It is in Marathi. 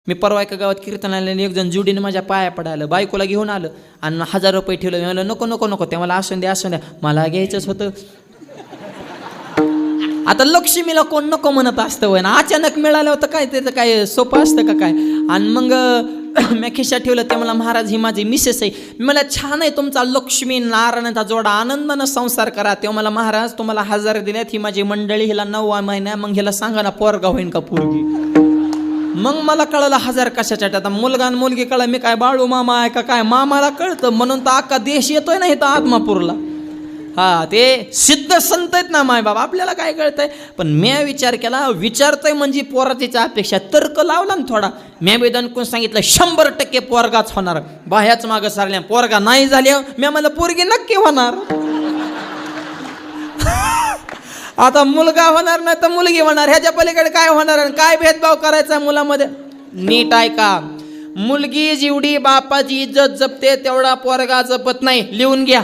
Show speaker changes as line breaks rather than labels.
मी परवा एका गावात कीर्तनाला एक जण जुडीने माझ्या पाया पडायला, बायकोला घेऊन आलं आणि 1000 रुपये ठेवलं. मी म्हणलं नको नको नको, ते मला असून द्या मला घ्यायचंच होतं. आता लक्ष्मीला कोण नको म्हणत असतं वय ना, अचानक मिळालं होतं काय, त्याचं काय सोपं असतं का काय. आणि मग मी खिशात ठेवलं. ते मला महाराज ही माझी मिसेस आहे. मी मला छान आहे तुमचा लक्ष्मी नारायणाचा जोडा, आनंदानं संसार करा. तेव्हा मला महाराज तुम्हाला 1000 दिल्यात, ही माझी मंडळी, हिला 9वा महिना, मग हिला सांगा ना पोरगा होईन का पोरगी. मग मला कळलं 1000 कशाच्या. आता मुलगा आणि मुलगी कळलं मी काय बाळू मामा आहे का काय. मामाला कळतं म्हणून तर अख्खा देश येतोय ना इथं आत्मापूरला. हा, ते सिद्ध संत आहेत ना माय बाबा, आपल्याला काय कळतंय. पण मी विचार केला, विचारतोय म्हणजे पोरातीच्या अपेक्षा, तर्क लावला ना थोडा. मी वेदन कोण सांगितलं 100% पोरगाच होणार. बाह्याच मागं सारल्या, पोरगा नाही झाल्या. मी म्हणलं पोरगी नक्की होणार. आता मुलगा होणार नाही तर मुलगी होणार, ह्याच्या पलीकडे काय होणार. काय भेदभाव करायचा मुलामध्ये. नीट ऐका, मुलगी जेवढी बापाची इज्जत जपते तेवढा पोरगा जपत नाही. लिहून घ्या.